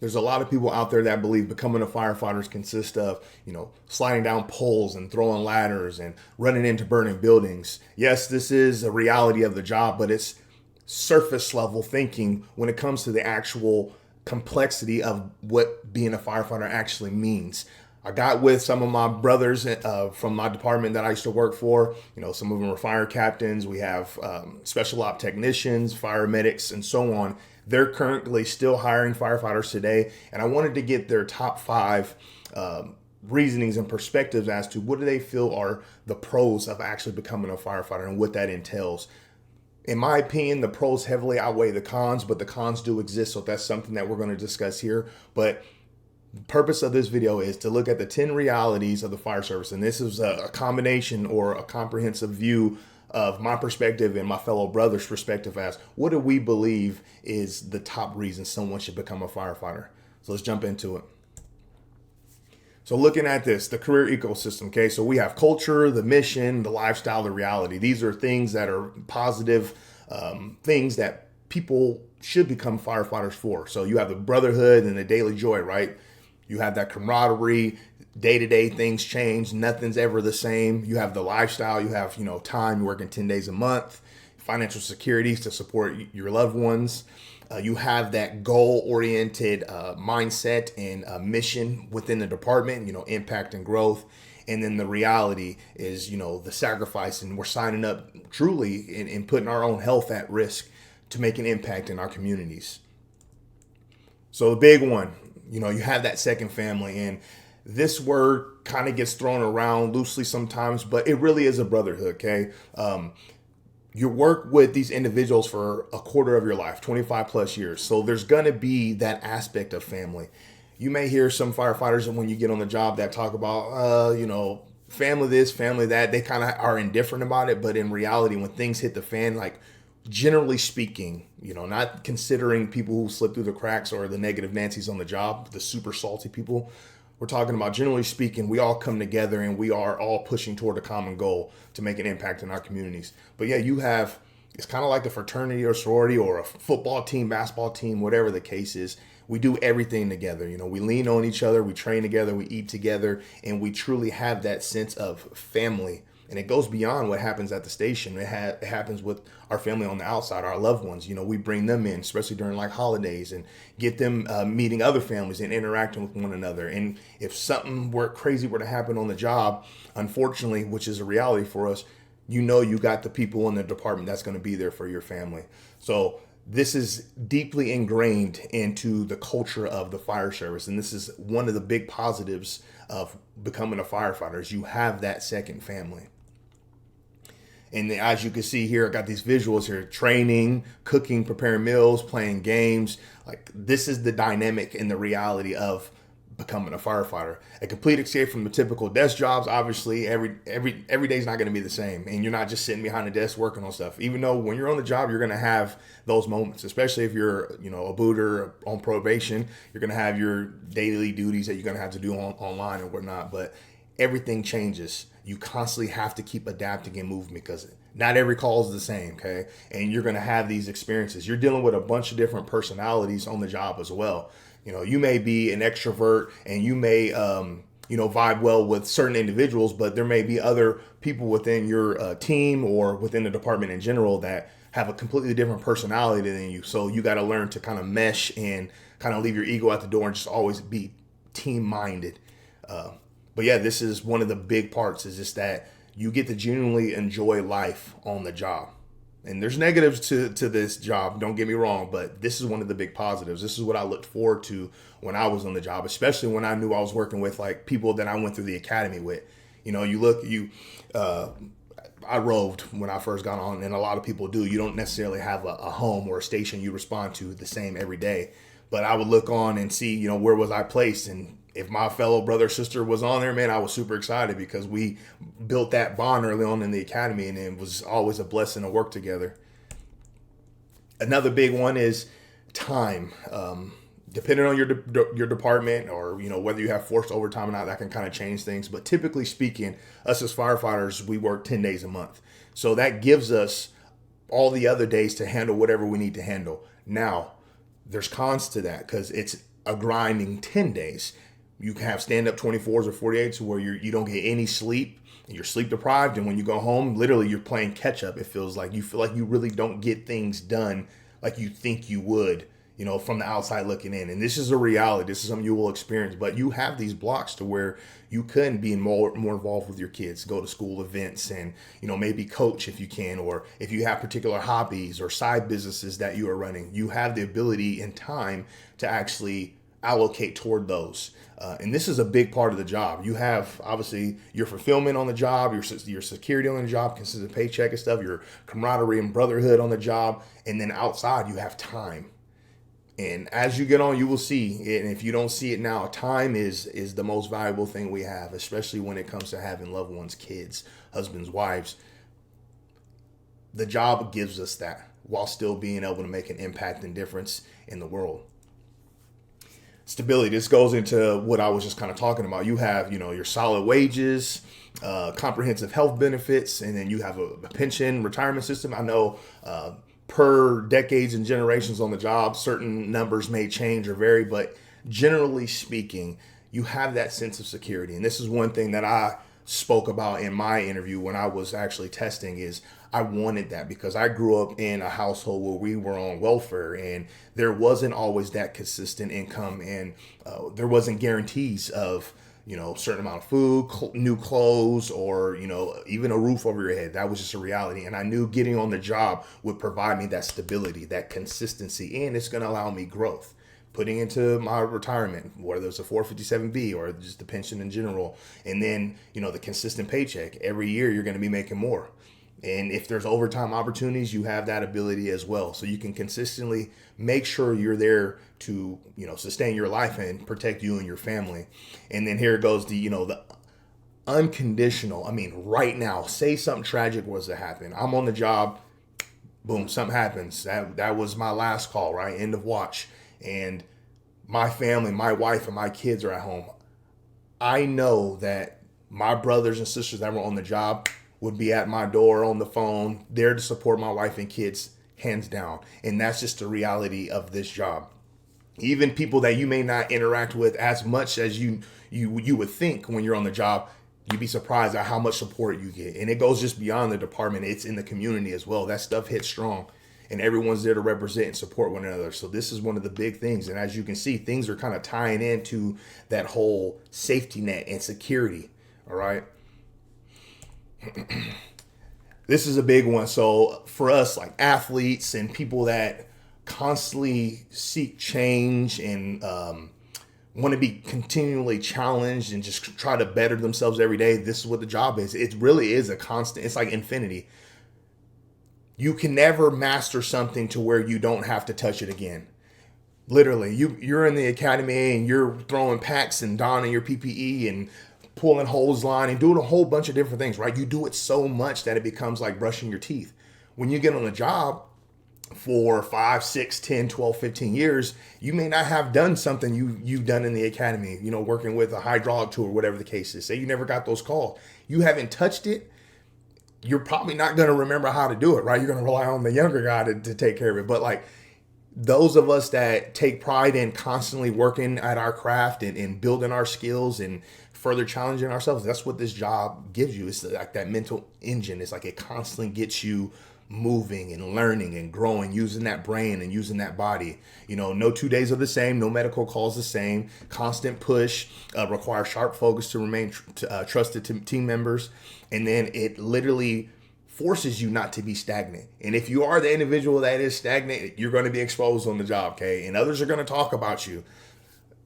There's a lot of people out there that believe becoming a firefighter consists of, sliding down poles and throwing ladders and running into burning buildings. Yes, this is a reality of the job, but it's surface level thinking when it comes to the actual complexity of what being a firefighter actually means. I got with some of my brothers from my department that I used to work for. Some of them are fire captains. We have special op technicians, fire medics, and so on. They're currently still hiring firefighters today, and I wanted to get their top five reasonings and perspectives as to what do they feel are the pros of actually becoming a firefighter and what that entails. In my opinion, the pros heavily outweigh the cons, but the cons do exist, so that's something that we're going to discuss here. But the purpose of this video is to look at the 10 realities of the fire service, and this is a combination or a comprehensive view of my perspective and my fellow brothers' perspective as what do we believe is the top reason someone should become a firefighter. So let's jump into it. So looking at this, the career ecosystem, okay, so we have culture, the mission, the lifestyle, the reality. These are things that are positive things that people should become firefighters for. So you have the brotherhood and the daily joy, right? You have that camaraderie, day-to-day things change, nothing's ever the same. You have the lifestyle, you have, time, you're working 10 days a month, financial securities to support your loved ones. You have that goal-oriented mindset and mission within the department, impact and growth. And then the reality is, the sacrifice, and we're signing up truly and putting our own health at risk to make an impact in our communities. So the big one, you have that second family, and this word kind of gets thrown around loosely sometimes, but it really is a brotherhood, okay? You work with these individuals for a quarter of your life, 25 plus years. So there's going to be that aspect of family. You may hear some firefighters when you get on the job that talk about, family this, family that. They kind of are indifferent about it. But in reality, when things hit the fan, like generally speaking, not considering people who slip through the cracks or the negative Nancy's on the job, the super salty people, we're talking about, generally speaking, we all come together and we are all pushing toward a common goal to make an impact in our communities. But yeah, it's kind of like a fraternity or sorority or a football team, basketball team, whatever the case is. We do everything together. We lean on each other, we train together, we eat together, and we truly have that sense of family. And it goes beyond what happens at the station. It happens with our family on the outside, our loved ones. We bring them in, especially during like holidays, and get them meeting other families and interacting with one another. And if something crazy were to happen on the job, unfortunately, which is a reality for us, you got the people in the department that's going to be there for your family. So this is deeply ingrained into the culture of the fire service. And this is one of the big positives of becoming a firefighter is you have that second family. And as you can see here, I got these visuals here, training, cooking, preparing meals, playing games. Like this is the dynamic and the reality of becoming a firefighter. A complete escape from the typical desk jobs. Obviously, every day is not going to be the same. And you're not just sitting behind a desk working on stuff. Even though when you're on the job, you're going to have those moments, especially if you're, a booter on probation, you're going to have your daily duties that you're going to have to do online and whatnot. But everything changes. You constantly have to keep adapting and moving because not every call is the same, okay? And you're going to have these experiences. You're dealing with a bunch of different personalities on the job as well. You may be an extrovert and you may, vibe well with certain individuals, but there may be other people within your team or within the department in general that have a completely different personality than you. So you got to learn to kind of mesh and kind of leave your ego at the door and just always be team-minded. But yeah, this is one of the big parts is just that you get to genuinely enjoy life on the job. And there's negatives to this job, don't get me wrong, but this is one of the big positives. This is what I looked forward to when I was on the job, especially when I knew I was working with like people that I went through the academy with. I roved when I first got on, and a lot of people do. You don't necessarily have a home or a station you respond to the same every day. But I would look on and see, where was I placed? And if my fellow brother or sister was on there, man, I was super excited because we built that bond early on in the academy, and it was always a blessing to work together. Another big one is time. Depending on your department or, whether you have forced overtime or not, that can kind of change things. But typically speaking, us as firefighters, we work 10 days a month. So that gives us all the other days to handle whatever we need to handle. Now, there's cons to that because it's a grinding 10 days. You can have stand up 24s or 48s where you don't get any sleep. You're sleep deprived, and when you go home, literally you're playing catch up. It feels like you feel like you really don't get things done like you think you would, from the outside looking in. And this is a reality. This is something you will experience. But you have these blocks to where you can be more involved with your kids, go to school events, and maybe coach if you can, or if you have particular hobbies or side businesses that you are running, you have the ability and time to actually allocate toward those. And this is a big part of the job. You have obviously your fulfillment on the job, your security on the job, consistent paycheck and stuff, your camaraderie and brotherhood on the job, and then outside you have time. And as you get on, you will see it. And if you don't see it now, time is the most valuable thing we have, especially when it comes to having loved ones, kids, husbands, wives. The job gives us that while still being able to make an impact and difference in the world. Stability. This goes into what I was just kind of talking about. You have, your solid wages, comprehensive health benefits, and then you have a pension, retirement system. I know per decades and generations on the job, certain numbers may change or vary, but generally speaking, you have that sense of security. And this is one thing that I spoke about in my interview when I was actually testing is I wanted that because I grew up in a household where we were on welfare and there wasn't always that consistent income, and there wasn't guarantees of, certain amount of food, new clothes, or, even a roof over your head. That was just a reality. And I knew getting on the job would provide me that stability, that consistency, and it's going to allow me growth. Putting into my retirement, whether it's a 457B or just the pension in general. And then, the consistent paycheck. Every year you're going to be making more. And if there's overtime opportunities, you have that ability as well. So you can consistently make sure you're there to, sustain your life and protect you and your family. And then here goes the unconditional. I mean, right now, say something tragic was to happen. I'm on the job. Boom, something happens. That was my last call, right? End of watch. And my family, my wife, and my kids are at home. I know that my brothers and sisters that were on the job would be at my door on the phone, there to support my wife and kids, hands down. And that's just the reality of this job. Even people that you may not interact with as much as you would think when you're on the job, you'd be surprised at how much support you get. And it goes just beyond the department. It's in the community as well. That stuff hits strong. And everyone's there to represent and support one another. So this is one of the big things. And as you can see, things are kind of tying into that whole safety net and security. All right. This is a big one. So for us, like athletes and people that constantly seek change and want to be continually challenged and just try to better themselves every day, this is what the job is. It really is a constant. It's like infinity. You can never master something to where you don't have to touch it again. Literally, you're in the academy and you're throwing packs and donning your PPE and pulling hose line and doing a whole bunch of different things, right? You do it so much that it becomes like brushing your teeth. When you get on the job for 5, 6, 10, 12, 15 years, you may not have done something you've done in the academy, working with a hydraulic tool or whatever the case is. Say you never got those calls. You haven't touched it. You're probably not going to remember how to do it, right? You're going to rely on the younger guy to take care of it. But like those of us that take pride in constantly working at our craft and building our skills and further challenging ourselves, that's what this job gives you. It's like that mental engine. It's like it constantly gets you moving and learning and growing, using that brain and using that body. No 2 days are the same. No medical calls the same. Constant push, requires sharp focus to remain trusted to team members. And then it literally forces you not to be stagnant. And if you are the individual that is stagnant, you're going to be exposed on the job, okay? And others are going to talk about you.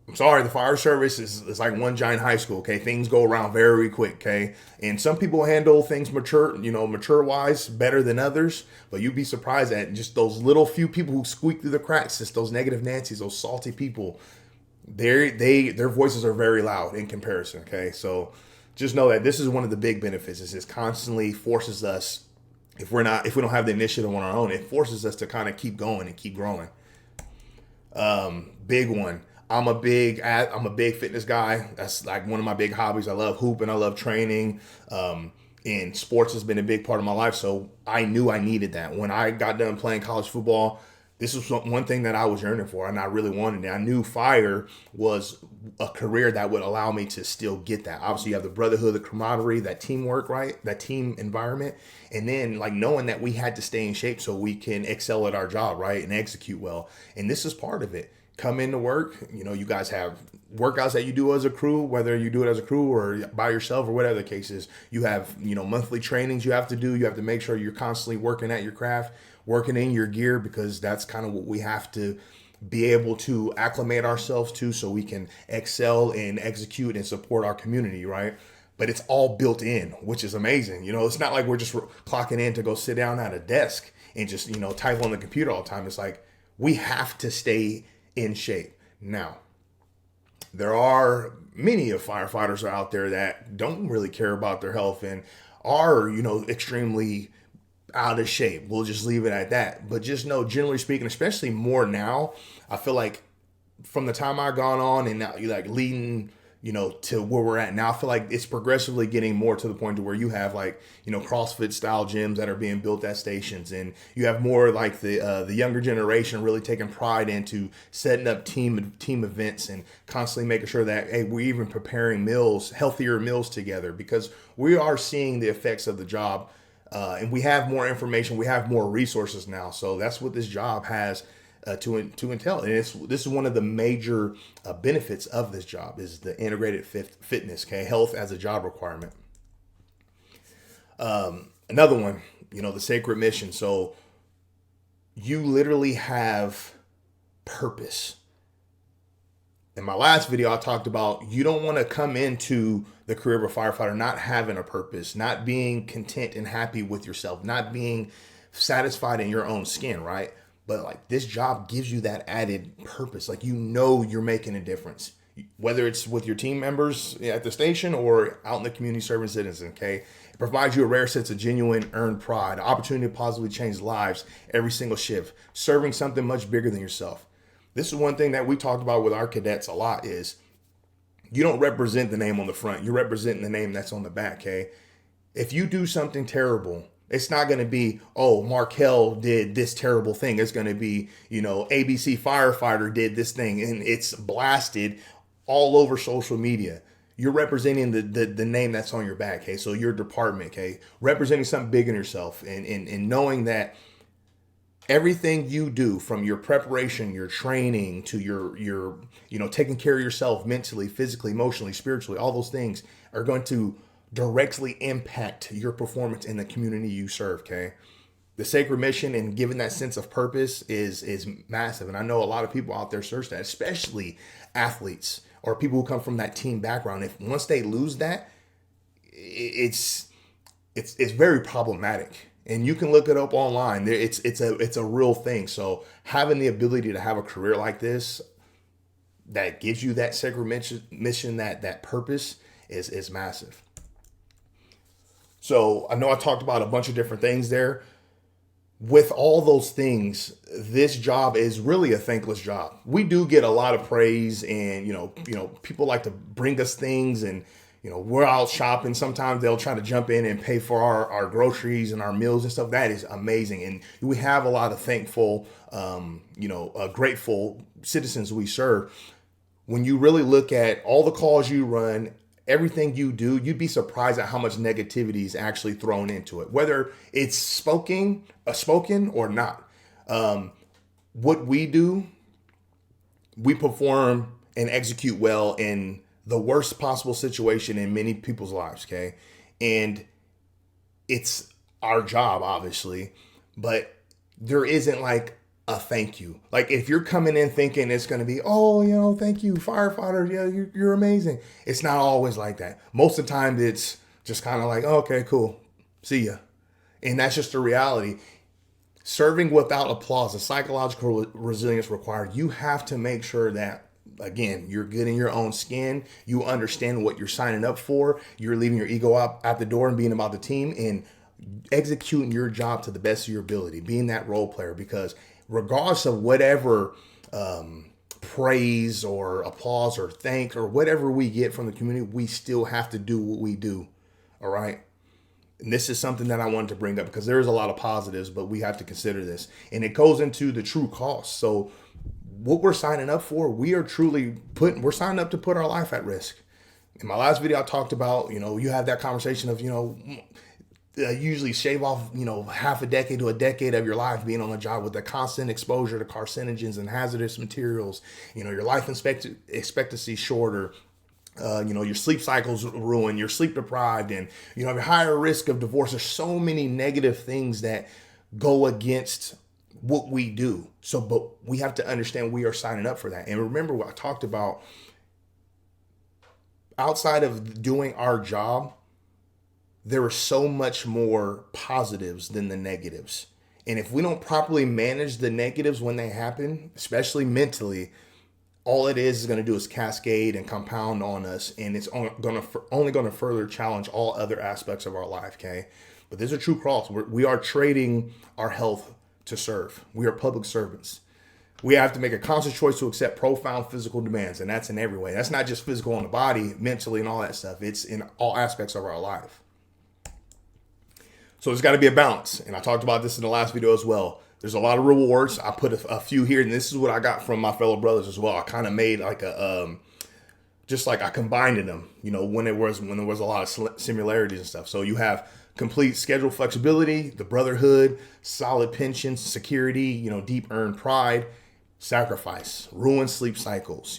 I'm sorry, the fire service is like one giant high school, okay? Things go around very quick, okay? And some people handle things mature-wise better than others, but you'd be surprised at just those little few people who squeak through the cracks, just those negative Nancy's, those salty people. Their voices are very loud in comparison, okay? So just know that this is one of the big benefits. Is it constantly forces us, if we don't have the initiative on our own, it forces us to kind of keep going and keep growing. Big one. I'm a big fitness guy. That's like one of my big hobbies. I love hooping. I love training. And sports has been a big part of my life. So I knew I needed that. When I got done playing college football, This was one thing that I was yearning for, and I really wanted it. I knew fire was a career that would allow me to still get that. Obviously, you have the brotherhood, the camaraderie, that teamwork, right? That team environment, and then like knowing that we had to stay in shape so we can excel at our job, right, and execute well. And this is part of it. Come into work, you guys have workouts that you do as a crew, whether you do it as a crew or by yourself or whatever the case is. You have, monthly trainings you have to do. You have to make sure you're constantly working at your craft, working in your gear, because that's kind of what we have to be able to acclimate ourselves to so we can excel and execute and support our community, right? But it's all built in, which is amazing. It's not like we're just clocking in to go sit down at a desk and just, type on the computer all the time. It's like we have to stay in shape. Now, there are many of firefighters out there that don't really care about their health and are, extremely out of shape. We'll just leave it at that. But just know, generally speaking, especially more now, I feel like from the time I've gone on and now you like leading, to where we're at now, I feel like it's progressively getting more to the point to where you have like, CrossFit style gyms that are being built at stations, and you have more like the younger generation really taking pride into setting up team events and constantly making sure that, hey, we're even preparing meals, healthier meals together, because we are seeing the effects of the job. And we have more information, we have more resources now. So that's what this job has to entail. And this is one of the major benefits of this job is the integrated fitness, okay? Health as a job requirement. Another one, the sacred mission. So you literally have purpose. In my last video, I talked about you don't want to come into the career of a firefighter not having a purpose, not being content and happy with yourself, not being satisfied in your own skin, right? But like this job gives you that added purpose. Like, you're making a difference, whether it's with your team members at the station or out in the community serving citizens, okay? It provides you a rare sense of genuine earned pride, opportunity to positively change lives every single shift, serving something much bigger than yourself. This is one thing that we talked about with our cadets a lot is you don't represent the name on the front. You're representing the name that's on the back, okay? If you do something terrible, it's not going to be, oh, Markel did this terrible thing. It's going to be, ABC Firefighter did this thing, and it's blasted all over social media. You're representing the name that's on your back, okay? So your department, okay? Representing something big in yourself and knowing that everything you do, from your preparation, your training, to your taking care of yourself mentally, physically, emotionally, spiritually, all those things are going to directly impact your performance in the community you serve, okay? The sacred mission and giving that sense of purpose is massive. And I know a lot of people out there search that, especially athletes or people who come from that team background. If once they lose that, it's very problematic. And you can look it up online. It's a real thing. So having the ability to have a career like this that gives you that sacred mission, that purpose is massive. So I know I talked about a bunch of different things there. With all those things, this job is really a thankless job. We do get a lot of praise, and people like to bring us things, and we're out shopping. Sometimes they'll try to jump in and pay for our groceries and our meals and stuff. That is amazing. And we have a lot of thankful, grateful citizens we serve. When you really look at all the calls you run, everything you do, you'd be surprised at how much negativity is actually thrown into it, whether it's spoken or not. What we do, we perform and execute well in the worst possible situation in many people's lives, okay? And it's our job, obviously, but there isn't like a thank you. Like if you're coming in thinking it's going to be, oh, thank you, firefighter, yeah, you're amazing. It's not always like that. Most of the time it's just kind of like, oh, okay, cool, see ya. And that's just the reality. Serving without applause, the psychological resilience required, you have to make sure that, again, you're good in your own skin. You understand what you're signing up for. You're leaving your ego out at the door and being about the team and executing your job to the best of your ability, being that role player, because regardless of whatever praise or applause or thank or whatever we get from the community, we still have to do what we do. All right. And this is something that I wanted to bring up because there is a lot of positives, but we have to consider this. And it goes into the true cost. So what we're signing up for, we're signing up to put our life at risk. In my last video, I talked about, you have that conversation of, usually shave off, half a decade to a decade of your life being on a job with the constant exposure to carcinogens and hazardous materials. Your life expectancy shorter. Your sleep cycles ruined, you're sleep deprived, and you have a higher risk of divorce. There's so many negative things that go against what we do. So, but we have to understand we are signing up for that. And remember what I talked about, outside of doing our job, there are so much more positives than the negatives. And if we don't properly manage the negatives when they happen, especially mentally, all it is going to do is cascade and compound on us, and it's only going to further challenge all other aspects of our life. Okay, but there's a true cross. We are trading our health to serve. We are public servants. We have to make a conscious choice to accept profound physical demands, and that's in every way. That's not just physical on the body, mentally, and all that stuff. It's in all aspects of our life. So there's got to be a balance, and I talked about this in the last video as well. There's a lot of rewards. I put a few here, and this is what I got from my fellow brothers as well. I kind of made like I combined them, when there was a lot of similarities and stuff. So you have complete schedule flexibility, the brotherhood, solid pensions, security, deep earned pride, sacrifice, ruined sleep cycles,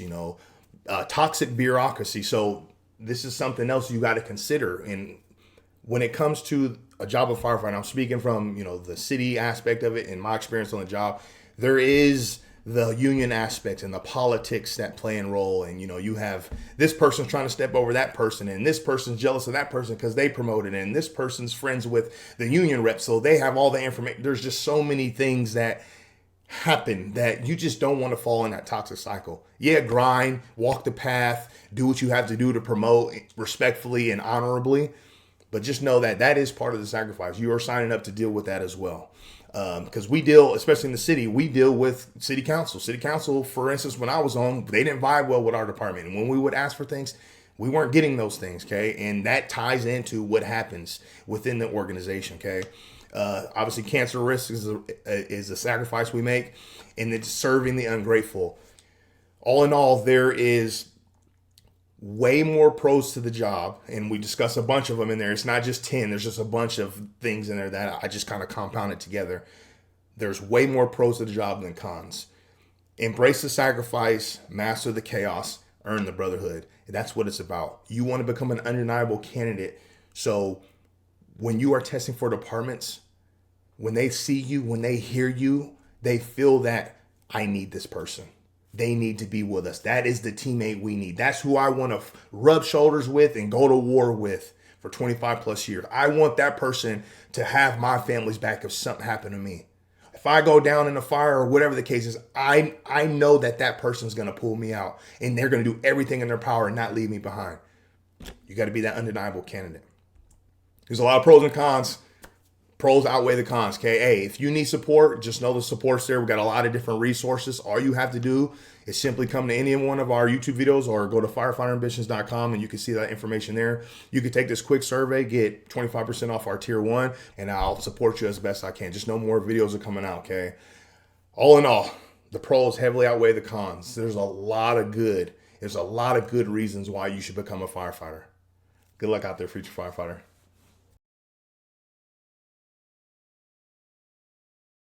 toxic bureaucracy. So this is something else you got to consider. And when it comes to a job of firefighter, I'm speaking from, the city aspect of it and my experience on the job. There is the union aspects and the politics that play a role. And, you have this person trying to step over that person, and this person's jealous of that person because they promoted it, and this person's friends with the union rep, so they have all the information. There's just so many things that happen that you just don't want to fall in that toxic cycle. Yeah, grind, walk the path, do what you have to do to promote respectfully and honorably. But just know that is part of the sacrifice. You are signing up to deal with that as well. Because we deal, especially in the city, we deal with city council. City council, for instance, when I was on, they didn't vibe well with our department. And when we would ask for things, we weren't getting those things, okay? And that ties into what happens within the organization, okay? Obviously, cancer risk is a sacrifice we make. And it's serving the ungrateful. All in all, there is way more pros to the job, and we discuss a bunch of them in there. It's not just 10. There's just a bunch of things in there that I just kind of compounded together. There's way more pros to the job than cons. Embrace the sacrifice, master the chaos, earn the brotherhood. And that's what it's about. You want to become an undeniable candidate. So when you are testing for departments, when they see you, when they hear you, they feel that I need this person. They need to be with us. That is the teammate we need. That's who I want to rub shoulders with and go to war with for 25 plus years. I want that person to have my family's back if something happened to me. If I go down in a fire or whatever the case is, I know that person's going to pull me out, and they're going to do everything in their power and not leave me behind. You got to be that undeniable candidate. There's a lot of pros and cons. Pros outweigh the cons, okay? Hey, if you need support, just know the support's there. We got a lot of different resources. All you have to do is simply come to any one of our YouTube videos or go to firefighterambitions.com, and you can see that information there. You can take this quick survey, get 25% off our tier 1, and I'll support you as best I can. Just know more videos are coming out, okay? All in all, the pros heavily outweigh the cons. There's a lot of good reasons why you should become a firefighter. Good luck out there, future firefighter.